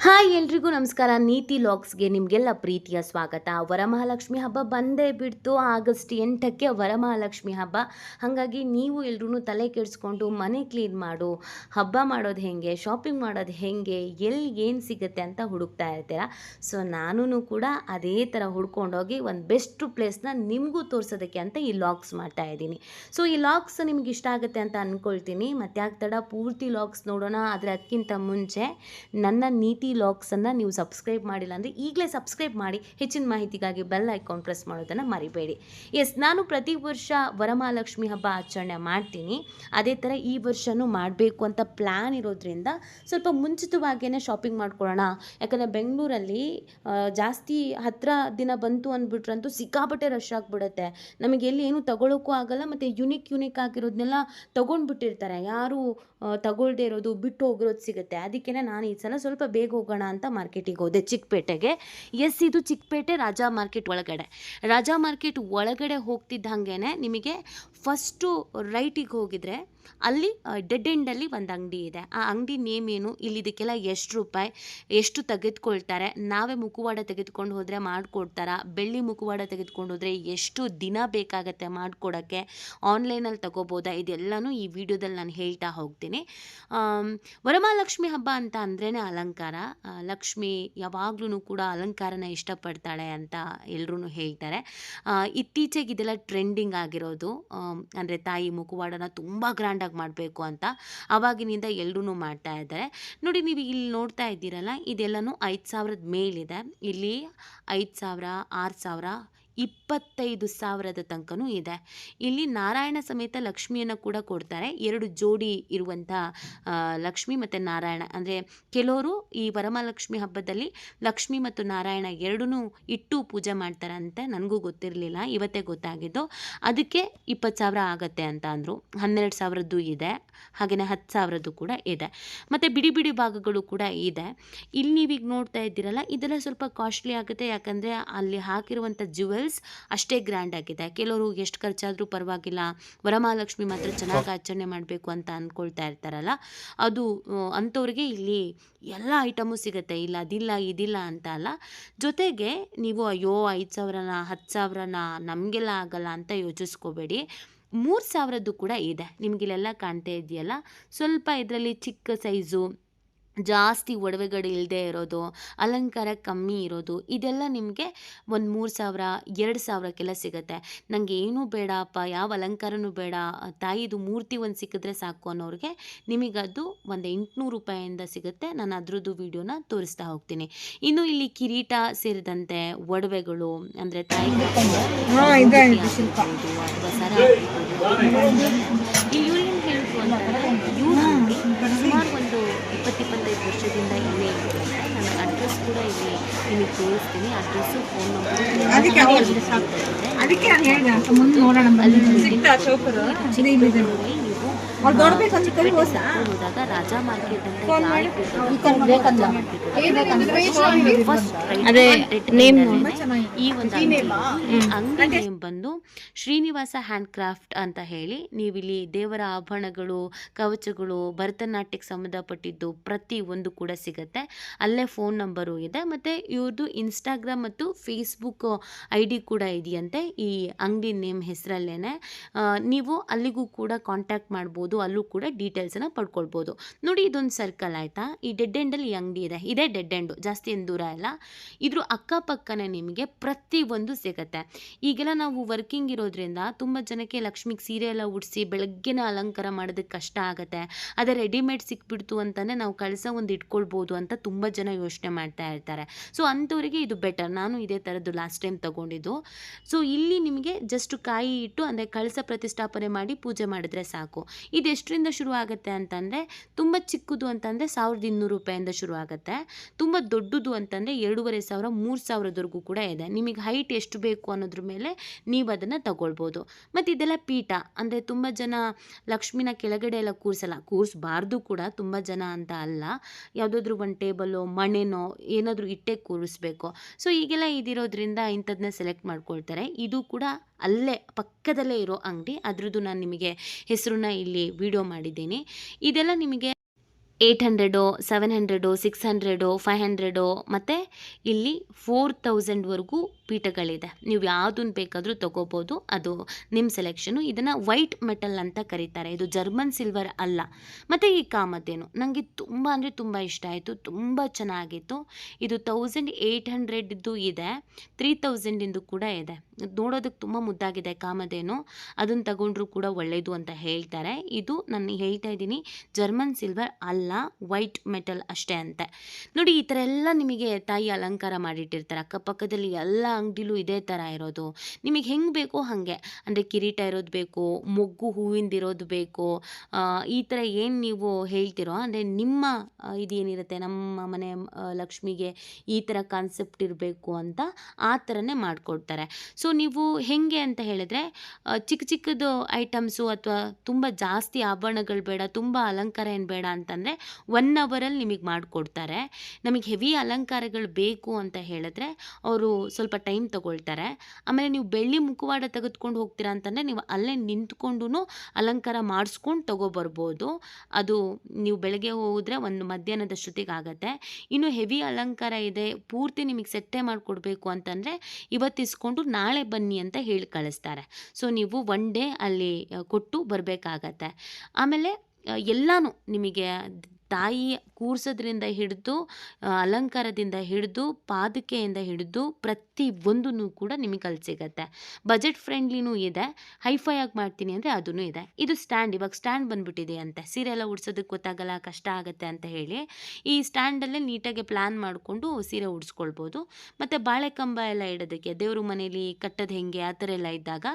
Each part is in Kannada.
ಹಾಯ್ ಎಲ್ರಿಗೂ ನಮಸ್ಕಾರ. ನೀತಿ ಲಾಗ್ಸ್ಗೆ ನಿಮಗೆಲ್ಲ ಪ್ರೀತಿಯ ಸ್ವಾಗತ. ವರಮಹಾಲಕ್ಷ್ಮಿ ಹಬ್ಬ ಬಂದೇ ಬಿಡ್ತು. ಆಗಸ್ಟ್ 8ಕ್ಕೆ ವರಮಹಾಲಕ್ಷ್ಮಿ ಹಬ್ಬ. ಹಾಗಾಗಿ ನೀವು ಎಲ್ರೂ ತಲೆ ಕೆಡಿಸ್ಕೊಂಡು ಮನೆ ಕ್ಲೀನ್ ಮಾಡು, ಹಬ್ಬ ಮಾಡೋದು ಹೇಗೆ, ಶಾಪಿಂಗ್ ಮಾಡೋದು ಹೇಗೆ, ಎಲ್ಲಿ ಏನು ಸಿಗುತ್ತೆ ಅಂತ ಹುಡುಕ್ತಾ ಇರ್ತೀರ. ಸೊ ನಾನೂ ಕೂಡ ಅದೇ ಥರ ಹುಡ್ಕೊಂಡೋಗಿ ಒಂದು ಬೆಸ್ಟ್ ಪ್ಲೇಸ್ನ ನಿಮಗೂ ತೋರಿಸೋದಕ್ಕೆ ಅಂತ ಈ ಲಾಗ್ಸ್ ಮಾಡ್ತಾ ಇದ್ದೀನಿ. ಸೊ ಈ ಲಾಗ್ಸ್ ನಿಮ್ಗೆ ಇಷ್ಟ ಆಗುತ್ತೆ ಅಂತ ಅಂದ್ಕೊಳ್ತೀನಿ. ಮತ್ತೆ ಯಾಕೆ ತಡ, ಪೂರ್ತಿ ಲಾಗ್ಸ್ ನೋಡೋಣ. ಆದರೆ ಅದಕ್ಕಿಂತ ಮುಂಚೆ ನನ್ನ ನೀತಿ ಲಾಗ್ಸನ್ನು ನೀವು ಸಬ್ಸ್ಕ್ರೈಬ್ ಮಾಡಿಲ್ಲ ಅಂದರೆ ಈಗಲೇ ಸಬ್ಸ್ಕ್ರೈಬ್ ಮಾಡಿ. ಹೆಚ್ಚಿನ ಮಾಹಿತಿಗಾಗಿ ಬೆಲ್ ಐಕಾನ್ ಪ್ರೆಸ್ ಮಾಡೋದನ್ನು ಮರಿಬೇಡಿ. ನಾನು ಪ್ರತಿ ವರ್ಷ ವರಮಹಾಲಕ್ಷ್ಮಿ ಹಬ್ಬ ಆಚರಣೆ ಮಾಡ್ತೀನಿ. ಅದೇ ಥರ ಈ ವರ್ಷವೂ ಮಾಡಬೇಕು ಅಂತ ಪ್ಲ್ಯಾನ್ ಇರೋದ್ರಿಂದ ಸ್ವಲ್ಪ ಮುಂಚಿತವಾಗಿಯೇ ಶಾಪಿಂಗ್ ಮಾಡ್ಕೊಳ್ಳೋಣ. ಯಾಕಂದರೆ ಬೆಂಗಳೂರಲ್ಲಿ ಜಾಸ್ತಿ ಹತ್ತಿರ ದಿನ ಬಂತು ಅಂದ್ಬಿಟ್ರಂತೂ ಸಿಕ್ಕಾಪಟ್ಟೆ ರಶ್ ಆಗಿಬಿಡುತ್ತೆ. ನಮಗೆ ಎಲ್ಲಿ ಏನೂ ತಗೊಳ್ಳೋಕ್ಕೂ ಆಗಲ್ಲ. ಮತ್ತು ಯುನಿಕ್ ಆಗಿರೋದನ್ನೆಲ್ಲ ತೊಗೊಂಡ್ಬಿಟ್ಟಿರ್ತಾರೆ. ಯಾರು ತಗೊಳ್ಳದೆ ಇರೋದು, ಬಿಟ್ಟು ಹೋಗಿರೋದು ಸಿಗುತ್ತೆ. ಅದಕ್ಕೇ ನಾನು ಈ ಸಲ ಸ್ವಲ್ಪ ಬೇಗ ಹೋಗೋಣ ಅಂತ ಮಾರ್ಕೆಟಿಗೆ ಹೋದೆ, ಚಿಕ್ಕಪೇಟೆಗೆ. ಇದು ಚಿಕ್ಕಪೇಟೆ ರಾಜಾ ಮಾರ್ಕೆಟ್ ಒಳಗಡೆ. ರಾಜಾ ಮಾರ್ಕೆಟ್ ಒಳಗಡೆ ಹೋಗ್ತಿದ್ದ ಹಾಗೇನೆ ನಿಮಗೆ ಫಸ್ಟು ರೈಟಿಗೆ ಹೋಗಿದ್ರೆ ಅಲ್ಲಿ ಡೆಡ್ ಎಂಡಲ್ಲಿ ಒಂದು ಅಂಗಡಿ ಇದೆ. ಆ ಅಂಗಡಿ ನೇಮ್ ಏನು, ಇಲ್ಲಿ ಇದಕ್ಕೆಲ್ಲ ಎಷ್ಟು ರೂಪಾಯಿ, ಎಷ್ಟು ತೆಗೆದುಕೊಳ್ತಾರೆ, ನಾವೇ ಮುಖವಾಡ ತೆಗೆದುಕೊಂಡು ಹೋದರೆ ಮಾಡಿಕೊಡ್ತಾರಾ, ಬೆಳ್ಳಿ ಮುಖವಾಡ ತೆಗೆದುಕೊಂಡು ಹೋದರೆ ಎಷ್ಟು ದಿನ ಬೇಕಾಗತ್ತೆ ಮಾಡಿಕೊಡೋಕ್ಕೆ, ಆನ್ಲೈನಲ್ಲಿ ತಗೋಬೋದಾ, ಇದೆಲ್ಲನೂ ಈ ವಿಡಿಯೋದಲ್ಲಿ ನಾನು ಹೇಳ್ತಾ ಹೋಗ್ತೀನಿ. ವರಮಹಾಲಕ್ಷ್ಮಿ ಹಬ್ಬ ಅಂತ ಅಂದ್ರೇ ಅಲಂಕಾರ. ಲಕ್ಷ್ಮಿ ಯಾವಾಗ್ಲೂ ಕೂಡ ಅಲಂಕಾರನ ಇಷ್ಟಪಡ್ತಾಳೆ ಅಂತ ಎಲ್ಲರೂ ಹೇಳ್ತಾರೆ. ಇತ್ತೀಚೆಗೆ ಇದೆಲ್ಲ ಟ್ರೆಂಡಿಂಗ್ ಆಗಿರೋದು. ಅಂದರೆ ತಾಯಿ ಮುಖವಾಡನ ತುಂಬ ಗ್ರ್ಯಾಂಡಾಗಿ ಮಾಡಬೇಕು ಅಂತ ಆವಾಗಿನಿಂದ ಎಲ್ಲರೂ ಮಾಡ್ತಾ ಇದ್ದಾರೆ. ನೋಡಿ, ನೀವು ಇಲ್ಲಿ ನೋಡ್ತಾ ಇದ್ದೀರಲ್ಲ, ಇದೆಲ್ಲನೂ 5,000 ಮೇಲಿದೆ. ಇಲ್ಲಿ 5,000, 6,000, 25,000 ತನಕನೂ ಇದೆ. ಇಲ್ಲಿ ನಾರಾಯಣ ಸಮೇತ ಲಕ್ಷ್ಮಿಯನ್ನು ಕೂಡ ಕೊಡ್ತಾರೆ. 2 ಜೋಡಿ ಇರುವಂಥ ಲಕ್ಷ್ಮಿ ಮತ್ತು ನಾರಾಯಣ. ಅಂದರೆ ಕೆಲವರು ಈ ವರಮಹಾಲಕ್ಷ್ಮಿ ಹಬ್ಬದಲ್ಲಿ ಲಕ್ಷ್ಮಿ ಮತ್ತು ನಾರಾಯಣ ಎರಡೂ ಇಟ್ಟು ಪೂಜೆ ಮಾಡ್ತಾರಂತೆ. ನನಗೂ ಗೊತ್ತಿರಲಿಲ್ಲ, ಇವತ್ತೇ ಗೊತ್ತಾಗಿದ್ದು. ಅದಕ್ಕೆ 20,000 ಆಗತ್ತೆ ಅಂತ ಅಂದರು. 12,000 ಇದೆ, ಹಾಗೆಯೇ 10,000 ಕೂಡ ಇದೆ. ಮತ್ತು ಬಿಡಿ ಬಿಡಿ ಭಾಗಗಳು ಕೂಡ ಇದೆ. ಇಲ್ಲಿ ನೀವೀಗ ನೋಡ್ತಾ ಇದ್ದೀರಲ್ಲ, ಇದೆಲ್ಲ ಸ್ವಲ್ಪ ಕಾಸ್ಟ್ಲಿ ಆಗುತ್ತೆ. ಯಾಕಂದರೆ ಅಲ್ಲಿ ಹಾಕಿರುವಂಥ ಜ್ಯುವೆಲ್ಸ್ ಅಷ್ಟೇ ಗ್ರ್ಯಾಂಡ್ ಆಗಿದೆ. ಕೆಲವರು ಎಷ್ಟು ಖರ್ಚಾದರೂ ಪರವಾಗಿಲ್ಲ, ವರಮಹಾಲಕ್ಷ್ಮಿ ಮಾತ್ರ ಚೆನ್ನಾಗಿ ಆಚರಣೆ ಮಾಡಬೇಕು ಅಂತ ಅಂದ್ಕೊಳ್ತಾ ಇರ್ತಾರಲ್ಲ, ಅದು ಅಂಥವ್ರಿಗೆ ಇಲ್ಲಿ ಎಲ್ಲ ಐಟಮು ಸಿಗುತ್ತೆ. ಇಲ್ಲ ಅದಿಲ್ಲ ಇದಿಲ್ಲ ಅಂತ ಅಲ್ಲ. ಜೊತೆಗೆ ನೀವು ಅಯ್ಯೋ 5,000ನ 10,000ನ ನಮಗೆಲ್ಲ ಆಗಲ್ಲ ಅಂತ ಯೋಚಿಸ್ಕೋಬೇಡಿ. 3,000 ಕೂಡ ಇದೆ. ನಿಮಗಿಲ್ಲೆಲ್ಲ ಕಾಣ್ತಾ ಇದೆಯಲ್ಲ, ಸ್ವಲ್ಪ ಇದರಲ್ಲಿ ಚಿಕ್ಕ ಸೈಜು, ಜಾಸ್ತಿ ಒಡವೆಗಳು ಇಲ್ಲದೆ ಇರೋದು, ಅಲಂಕಾರ ಕಮ್ಮಿ ಇರೋದು, ಇದೆಲ್ಲ ನಿಮಗೆ ಒಂದು 3,000, 2,000ಕ್ಕೆಲ್ಲ ಸಿಗುತ್ತೆ. ನನಗೆ ಏನೂ ಬೇಡಪ್ಪ, ಯಾವ ಅಲಂಕಾರನೂ ಬೇಡ, ತಾಯಿದು ಮೂರ್ತಿ ಒಂದು ಸಿಕ್ಕಿದ್ರೆ ಸಾಕು ಅನ್ನೋರಿಗೆ ನಿಮಗದು ಒಂದು 800 ರೂಪಾಯಿಂದ ಸಿಗುತ್ತೆ. ನಾನು ಅದ್ರದ್ದು ವಿಡಿಯೋನ ತೋರಿಸ್ತಾ ಹೋಗ್ತೀನಿ. ಇನ್ನು ಇಲ್ಲಿ ಕಿರೀಟ ಸೇರಿದಂತೆ ಒಡವೆಗಳು, ಅಂದರೆ ತಾಯಿ ಅಥವಾ ಸರ ಇವ್ರೇನು ಹೇಳಿದ್ರು ಅಂತಂದರೆ, ಸುಮಾರು ಒಂದು 20-25 ವರ್ಷದಿಂದ ಇಲ್ಲೇ ಇರುತ್ತೆ. ನಾನು ಅಡ್ರೆಸ್ ಕೂಡ ಇಲ್ಲಿ ನಿಮಗೆ ತೋರಿಸ್ತೀನಿ. ಅಡ್ರೆಸ್ಸು, ಫೋನ್ ನಂಬರ್ ಹೋದಾಗ ರಾಜಾ ಮಾರ್ಕೆಟ್ ಈ ಒಂದು ಅಂಗಡಿ ನೇಮ್ ಬಂದು ಶ್ರೀನಿವಾಸ ಹ್ಯಾಂಡ್ ಕ್ರಾಫ್ಟ್ ಅಂತ ಹೇಳಿ. ನೀವಿಲ್ಲಿ ದೇವರ ಆಭರಣಗಳು, ಕವಚಗಳು, ಭರತನಾಟ್ಯಕ್ಕೆ ಸಂಬಂಧಪಟ್ಟಿದ್ದು ಪ್ರತಿ ಒಂದು ಕೂಡ ಸಿಗುತ್ತೆ. ಅಲ್ಲೇ ಫೋನ್ ನಂಬರು ಇದೆ. ಮತ್ತು ಇವ್ರದ್ದು ಇನ್ಸ್ಟಾಗ್ರಾಮ್ ಮತ್ತು ಫೇಸ್ಬುಕ್ ID ಕೂಡ ಇದೆಯಂತೆ ಈ ಅಂಗಡಿ ನೇಮ್ ಹೆಸರಲ್ಲೇ. ನೀವು ಅಲ್ಲಿಗೂ ಕೂಡ ಕಾಂಟ್ಯಾಕ್ಟ್ ಮಾಡ್ಬೋದು, ಅಲ್ಲೂ ಕೂಡ ಡೀಟೇಲ್ಸನ್ನು ಪಡ್ಕೊಳ್ಬೋದು. ನೋಡಿ, ಇದೊಂದು ಸರ್ಕಲ್ ಆಯಿತಾ. ಈ ಡೆಡ್ ಎಂಡಲ್ಲಿ ಈ ಅಂಗಡಿ ಇದೆ. ಇದೇ ಡೆಡ್ ಎಂಡು, ಜಾಸ್ತಿ ಏನು ದೂರ ಇಲ್ಲ. ಇದ್ರ ಅಕ್ಕಪಕ್ಕನೇ ನಿಮಗೆ ಪ್ರತಿಯೊಂದು ಸಿಗುತ್ತೆ. ಈಗೆಲ್ಲ ನಾವು ವರ್ಕಿಂಗ್ ಇರೋದ್ರಿಂದ ತುಂಬ ಜನಕ್ಕೆ ಲಕ್ಷ್ಮಿಗೆ ಸೀರೆ ಎಲ್ಲ ಉಡಿಸಿ ಬೆಳಗ್ಗೆನೇ ಅಲಂಕಾರ ಮಾಡೋದಕ್ಕೆ ಕಷ್ಟ ಆಗುತ್ತೆ. ಅದೇ ರೆಡಿಮೇಡ್ ಸಿಕ್ಬಿಡ್ತು ಅಂತಲೇ ನಾವು ಕಳಸ ಒಂದು ಇಟ್ಕೊಳ್ಬೋದು ಅಂತ ತುಂಬ ಜನ ಯೋಚನೆ ಮಾಡ್ತಾ ಇರ್ತಾರೆ. ಸೊ ಅಂಥವರಿಗೆ ಇದು ಬೆಟರ್. ನಾನು ಇದೇ ಥರದ್ದು ಲಾಸ್ಟ್ ಟೈಮ್ ತೊಗೊಂಡಿದ್ದು. ಸೊ ಇಲ್ಲಿ ನಿಮಗೆ ಜಸ್ಟ್ ಕಾಯಿ ಇಟ್ಟು, ಅಂದರೆ ಕಳಸ ಪ್ರತಿಷ್ಠಾಪನೆ ಮಾಡಿ ಪೂಜೆ ಮಾಡಿದ್ರೆ ಸಾಕು. ಇದು ಎಷ್ಟರಿಂದ ಶುರು ಆಗುತ್ತೆ ಅಂತಂದರೆ, ತುಂಬ ಚಿಕ್ಕದು ಅಂತಂದರೆ 1,200 ರೂಪಾಯಿಂದ ಶುರು ಆಗುತ್ತೆ. ತುಂಬ ದೊಡ್ಡದು ಅಂತಂದರೆ 2,500, 3,000ವರೆಗೂ ಕೂಡ ಇದೆ. ನಿಮಗೆ ಹೈಟ್ ಎಷ್ಟು ಬೇಕು ಅನ್ನೋದ್ರ ಮೇಲೆ ನೀವು ಅದನ್ನು ತಗೊಳ್ಬೋದು. ಮತ್ತು ಇದೆಲ್ಲ ಪೀಠ, ಅಂದರೆ ತುಂಬ ಜನ ಲಕ್ಷ್ಮಿನ ಕೆಳಗಡೆ ಎಲ್ಲ ಕೂರಿಸಬಾರ್ದು ಕೂಡ, ತುಂಬ ಜನ ಅಂತ ಅಲ್ಲ. ಯಾವುದಾದ್ರೂ ಒಂದು ಟೇಬಲ್ಲೋ ಮಣೆನೋ ಏನಾದರೂ ಇಟ್ಟೇ ಕೂರಿಸ್ಬೇಕು. ಸೊ ಈಗೆಲ್ಲ ಇದಿರೋದ್ರಿಂದ ಇಂಥದ್ದನ್ನ ಸೆಲೆಕ್ಟ್ ಮಾಡ್ಕೊಳ್ತಾರೆ. ಇದು ಕೂಡ ಅಲ್ಲೇ ಪಕ್ಕದಲ್ಲೇ ಇರೋ ಅಂಗಡಿ. ಅದ್ರದ್ದು ನಾನು ನಿಮಗೆ ಹೆಸರನ್ನ ಇಲ್ಲಿ ವಿಡಿಯೋ ಮಾಡಿದ್ದೀನಿ. ಇದೆಲ್ಲ ನಿಮಗೆ 800 700 600 500 ಮತ್ತು ಇಲ್ಲಿ 4000ವರೆಗೂ ಪೀಠಗಳಿದೆ. ನೀವು ಯಾವುದನ್ನು ಬೇಕಾದರೂ ತೊಗೋಬೋದು, ಅದು ನಿಮ್ಮ ಸೆಲೆಕ್ಷನು. ಇದನ್ನು ವೈಟ್ ಮೆಟಲ್ ಅಂತ ಕರೀತಾರೆ, ಇದು ಜರ್ಮನ್ ಸಿಲ್ವರ್ ಅಲ್ಲ. ಮತ್ತು ಈ ಕಾಮಧೇನು ನನಗೆ ತುಂಬ ಅಂದರೆ ತುಂಬ ಇಷ್ಟ ಆಯಿತು, ತುಂಬ ಚೆನ್ನಾಗಿತ್ತು. ಇದು 1800ದ್ದು ಇದೆ, 3000ಇಂದು ಕೂಡ ಇದೆ. ನೋಡೋದಕ್ಕೆ ತುಂಬ ಮುದ್ದಾಗಿದೆ ಕಾಮಧೇನು, ಅದನ್ನು ತಗೊಂಡ್ರೂ ಕೂಡ ಒಳ್ಳೆಯದು ಅಂತ ಹೇಳ್ತಾರೆ. ಇದು ನಾನು ಹೇಳ್ತಾ ಇದ್ದೀನಿ ಜರ್ಮನ್ ಸಿಲ್ವರ್ ಅಲ್ಲ, ವೈಟ್ ಮೆಟಲ್ ಅಷ್ಟೇ ಅಂತೆ. ನೋಡಿ, ಈ ಥರ ಎಲ್ಲ ನಿಮಗೆ ತಾಯಿ ಅಲಂಕಾರ ಮಾಡಿಟ್ಟಿರ್ತಾರೆ. ಅಕ್ಕಪಕ್ಕದಲ್ಲಿ ಎಲ್ಲ ಅಂಗಡಿಲೂ ಇದೇ ಥರ ಇರೋದು. ನಿಮಗೆ ಹೆಂಗೆ ಬೇಕೋ ಹಾಗೆ, ಅಂದರೆ ಕಿರೀಟ ಇರೋದು ಬೇಕು, ಮೊಗ್ಗು ಹೂವಿಂದಿರೋದು ಬೇಕು, ಈ ಥರ ಏನು ನೀವು ಹೇಳ್ತಿರೋ, ಅಂದರೆ ನಿಮ್ಮ ಇದೇನಿರುತ್ತೆ ನಮ್ಮ ಮನೆ ಲಕ್ಷ್ಮಿಗೆ ಈ ಥರ ಕಾನ್ಸೆಪ್ಟ್ ಇರಬೇಕು ಅಂತ ಆ ಥರನೇ ಮಾಡಿಕೊಡ್ತಾರೆ. ಸೊ ನೀವು ಹೆಂಗೆ ಅಂತ ಹೇಳಿದ್ರೆ, ಚಿಕ್ಕ ಚಿಕ್ಕದು ಐಟಮ್ಸು ಅಥವಾ ತುಂಬ ಜಾಸ್ತಿ ಆಭರಣಗಳು ಬೇಡ, ತುಂಬ ಅಲಂಕಾರ ಏನು ಬೇಡ ಅಂತಂದರೆ 1 ಅವರಲ್ಲಿ ನಿಮಗೆ ಮಾಡಿಕೊಡ್ತಾರೆ. ನಮಗೆ ಹೆವಿ ಅಲಂಕಾರಗಳು ಬೇಕು ಅಂತ ಹೇಳಿದ್ರೆ ಅವರು ಸ್ವಲ್ಪ ಟೈಮ್ ತೊಗೊಳ್ತಾರೆ. ಆಮೇಲೆ ನೀವು ಬೆಳ್ಳಿ ಮುಖವಾಡ ತೆಗೆದುಕೊಂಡು ಹೋಗ್ತೀರಾ ಅಂತಂದರೆ ನೀವು ಅಲ್ಲೇ ನಿಂತ್ಕೊಂಡು ಅಲಂಕಾರ ಮಾಡಿಸ್ಕೊಂಡು ತೊಗೊಬರ್ಬೋದು. ಅದು ನೀವು ಬೆಳಗ್ಗೆ ಹೋದರೆ ಒಂದು ಮಧ್ಯಾಹ್ನದಷ್ಟೊತ್ತಿಗೆ ಆಗುತ್ತೆ. ಇನ್ನು ಹೆವಿ ಅಲಂಕಾರ ಇದೆ, ಪೂರ್ತಿ ನಿಮಗೆ ಸೆಟ್ಟೇ ಮಾಡಿಕೊಡ್ಬೇಕು ಅಂತಂದರೆ ಇವತ್ತು ಇಸ್ಕೊಂಡು ನಾಳೆ ಬನ್ನಿ ಅಂತ ಹೇಳಿ ಕಳಿಸ್ತಾರೆ. ಸೊ ನೀವು 1 ಡೇ ಅಲ್ಲಿ ಕೊಟ್ಟು ಬರಬೇಕಾಗತ್ತೆ. ಆಮೇಲೆ ಎಲ್ಲನೂ ನಿಮಗೆ ತಾಯಿ ಕೂರ್ಸೋದ್ರಿಂದ ಹಿಡಿದು ಅಲಂಕಾರದಿಂದ ಹಿಡಿದು ಪಾದುಕೆಯಿಂದ ಹಿಡಿದು ಪ್ರತಿಯೊಂದೂ ಕೂಡ ನಿಮಗೆ ಅಲ್ಲಿ ಸಿಗುತ್ತೆ. ಬಜೆಟ್ ಫ್ರೆಂಡ್ಲಿನೂ ಇದೆ, ಹೈಫೈ ಆಗಿ ಮಾಡ್ತೀನಿ ಅಂದರೆ ಅದೂ ಇದೆ. ಇದು ಸ್ಟ್ಯಾಂಡ್, ಇವಾಗ ಸ್ಟ್ಯಾಂಡ್ ಬಂದುಬಿಟ್ಟಿದೆ ಅಂತೆ, ಸೀರೆ ಎಲ್ಲ ಉಡ್ಸೋದಕ್ಕೆ ಗೊತ್ತಾಗಲ್ಲ, ಕಷ್ಟ ಆಗುತ್ತೆ ಅಂತ ಹೇಳಿ ಈ ಸ್ಟ್ಯಾಂಡಲ್ಲೇ ನೀಟಾಗಿ ಪ್ಲ್ಯಾನ್ ಮಾಡಿಕೊಂಡು ಸೀರೆ ಉಡ್ಸ್ಕೊಳ್ಬೋದು. ಮತ್ತು ಬಾಳೆಕಂಬ ಎಲ್ಲ ಇಡೋದಕ್ಕೆ, ದೇವ್ರ ಮನೇಲಿ ಕಟ್ಟೋದು ಹೆಂಗೆ ಆ ಥರ ಎಲ್ಲ ಇದ್ದಾಗ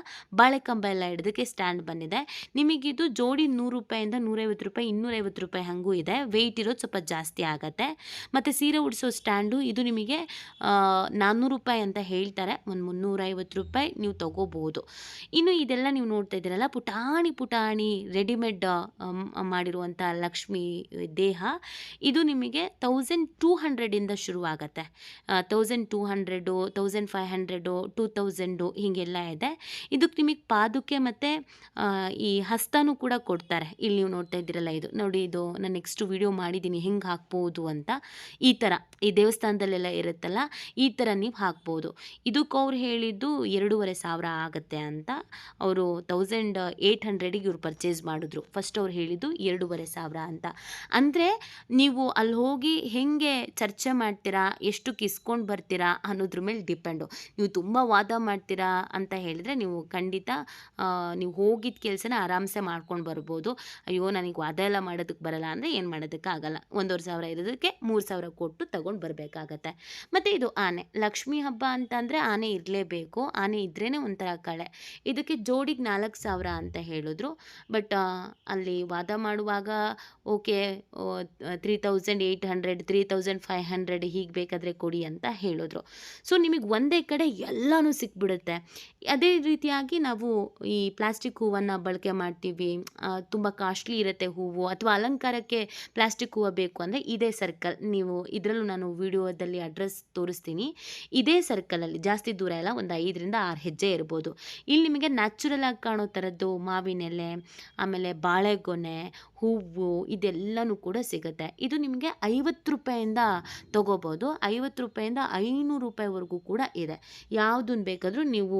ಬಾಳೆಕಂಬ ಎಲ್ಲ ಇಡೋದಕ್ಕೆ ಸ್ಟ್ಯಾಂಡ್ ಬಂದಿದೆ. ನಿಮಗಿದು ಜೋಡಿ ₹100 ₹150 ₹250 ಹಾಗೂ ಇದೆ. ವೆಯ್ಟ್ ಇರೋದು ಸ್ವಲ್ಪ ಜಾಸ್ತಿ ಆಗುತ್ತೆ. ಮತ್ತು ಸೀರೆ ಉಡಿಸೋ ಸ್ಟ್ಯಾಂಡು ಇದು ನಿಮಗೆ ₹400 ಅಂತ ಹೇಳ್ತಾರೆ, ಒಂದು ₹350 ನೀವು ತೊಗೋಬೋದು. ಇನ್ನು ಇದೆಲ್ಲ ನೀವು ನೋಡ್ತಾ ಇದ್ದೀರಲ್ಲ, ಪುಟಾಣಿ ರೆಡಿಮೇಡ್ ಮಾಡಿರುವಂಥ ಲಕ್ಷ್ಮಿ ದೇಹ, ಇದು ನಿಮಗೆ 1200ಇಂದ ಶುರುವಾಗತ್ತೆ. 1200 1500 2000 ಹೀಗೆಲ್ಲ ಇದೆ. ಇದಕ್ಕೆ ನಿಮಗೆ ಪಾದುಕೆ ಮತ್ತು ಈ ಹಸ್ತನೂ ಕೂಡ ಕೊಡ್ತಾರೆ. ಇಲ್ಲಿ ನೀವು ನೋಡ್ತಾ ಇದ್ದೀರಲ್ಲ, ಇದು ನೋಡಿ, ಇದು ನಾನು ನೆಕ್ಸ್ಟ್ ವಿಡಿಯೋ ಮಾಡಿದ್ದೀನಿ ಹೆಂಗೆ ಹಾಕ್ಬೋದು ಅಂತ. ಈ ಥರ ಈ ದೇವಸ್ಥಾನದಲ್ಲೆಲ್ಲ ಇರುತ್ತಲ್ಲ, ಈ ಥರ ನೀವು ಹಾಕ್ಬೋದು. ಇದಕ್ಕೆ ಅವ್ರು ಹೇಳಿದ್ದು 2500 ಆಗುತ್ತೆ ಅಂತ. ಅವರು 1800ಗೆ ಇವ್ರು ಪರ್ಚೇಸ್ ಮಾಡಿದ್ರು. ಫಸ್ಟ್ ಅವ್ರು ಹೇಳಿದ್ದು 2500 ಅಂತ. ಅಂದರೆ ನೀವು ಅಲ್ಲಿ ಹೋಗಿ ಹೆಂಗೆ ಚರ್ಚೆ ಮಾಡ್ತೀರಾ, ಎಷ್ಟಕ್ಕೆ ಇಸ್ಕೊಂಡು ಬರ್ತೀರಾ ಅನ್ನೋದ್ರ ಮೇಲೆ ಡಿಪೆಂಡು. ನೀವು ತುಂಬ ವಾದ ಮಾಡ್ತೀರಾ ಅಂತ ಹೇಳಿದರೆ ನೀವು ಖಂಡಿತ ನೀವು ಹೋಗಿದ್ದ ಕೆಲಸನ ಆರಾಮ್ಸೆ ಮಾಡ್ಕೊಂಡು ಬರ್ಬೋದು. ಅಯ್ಯೋ ನನಗೆ ವಾದ ಎಲ್ಲ ಮಾಡೋದಕ್ಕೆ ಬರಲ್ಲ ಅಂದರೆ ಏನು ಮಾಡೋದಕ್ಕಾಗಲ್ಲ. 1500 ಇರೋದಕ್ಕೆ 3000 ಕೊಟ್ಟು ತಗೊಂಡು ಬರಬೇಕಾಗತ್ತೆ. ಮತ್ತು ಇದು ಆನೆ, ಲಕ್ಷ್ಮೀ ಹಬ್ಬ ಅಂತ ಅಂದರೆ ಆನೆ ಇರಲೇಬೇಕು, ಆನೆ ಇದ್ರೇ ಒಂಥರ ಕಳೆ. ಇದಕ್ಕೆ ಜೋಡಿಗೆ 4000 ಅಂತ ಹೇಳಿದ್ರು. ಬಟ್ ಅಲ್ಲಿ ವಾದ ಮಾಡುವಾಗ ಓಕೆ 3800 3500 ಹೀಗೆ ಬೇಕಾದರೆ ಕೊಡಿ ಅಂತ ಹೇಳಿದ್ರು. ಸೊ ನಿಮಗೆ ಒಂದೇ ಕಡೆ ಎಲ್ಲನೂ ಸಿಕ್ಬಿಡುತ್ತೆ. ಅದೇ ರೀತಿಯಾಗಿ ನಾವು ಈ ಪ್ಲಾಸ್ಟಿಕ್ ಹೂವನ್ನು ಬಳಕೆ ಮಾಡ್ತೀವಿ, ತುಂಬ ಕಾಸ್ಟ್ಲಿ ಇರುತ್ತೆ ಹೂವು, ಅಥವಾ ಅಲಂಕಾರಕ್ಕೆ ಪ್ಲಾಸ್ಟಿಕ್ ಹೂವು ಬೇಕು ಅಂದರೆ ಇದೇ ಸರ್ಕಲ್, ನೀವು ಇದರಲ್ಲೂ ನಾನು ವಿಡಿಯೋದಲ್ಲಿ ಅಡ್ರೆಸ್ ತೋರಿಸ್ತೀನಿ. ಇದೇ ಸರ್ಕಲಲ್ಲಿ ಜಾಸ್ತಿ ದೂರ ಇಲ್ಲ, ಒಂದು 5ರಿಂದ 6 ಹೆಜ್ಜೆ ಇರ್ಬೋದು. ಇಲ್ಲಿ ನಿಮಗೆ ನ್ಯಾಚುರಲ್ ಆಗಿ ಕಾಣೋ ಥರದ್ದು ಮಾವಿನೆಲೆ, ಆಮೇಲೆ ಬಾಳೆಗೊನೆ, ಹೂವು, ಇದೆಲ್ಲನೂ ಕೂಡ ಸಿಗುತ್ತೆ. ಇದು ನಿಮಗೆ ₹50ಇಂದ ತೊಗೋಬೋದು. ₹50ಇಂದ ₹500ವರೆಗೂ ಕೂಡ ಇದೆ. ಯಾವುದನ್ನು ಬೇಕಾದರೂ ನೀವು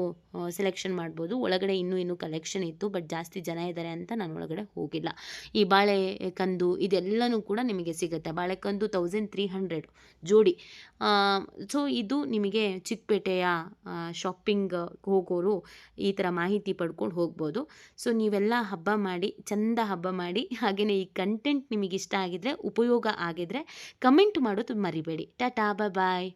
ಸೆಲೆಕ್ಷನ್ ಮಾಡ್ಬೋದು. ಒಳಗಡೆ ಇನ್ನೂ ಕಲೆಕ್ಷನ್ ಇತ್ತು, ಬಟ್ ಜಾಸ್ತಿ ಜನ ಇದ್ದಾರೆ ಅಂತ ನಾನು ಒಳಗಡೆ ಹೋಗಿಲ್ಲ. ಈ ಬಾಳೆಕಂದು ಇದೆಲ್ಲನೂ ಕೂಡ ನಿಮಗೆ ಸಿಗುತ್ತೆ. ಬಾಳೆಕಂದು 1300 ಜೋಡಿ. ಸೊ ಇದು ನಿಮಗೆ ಚಿಕ್ಕಪೇಟೆಯ ಶಾಪಿಂಗ್ ಹೋಗೋರು ಈ ಥರ ಮಾಹಿತಿ ಪಡ್ಕೊಂಡು ಹೋಗ್ಬೋದು. ಸೊ ನೀವೆಲ್ಲ ಹಬ್ಬ ಮಾಡಿ, ಚಂದ ಹಬ್ಬ ಮಾಡಿ. ಹಾಗೆಯೇ ಈ ಕಂಟೆಂಟ್ ನಿಮಗೆ ಇಷ್ಟ ಆಗಿದ್ರೆ, ಉಪಯೋಗ ಆಗಿದ್ರೆ ಕಮೆಂಟ್ ಮಾಡೋದು ಮರಿಬೇಡಿ. ಟಾಟಾ, ಬಾಯ್ ಬಾಯ್.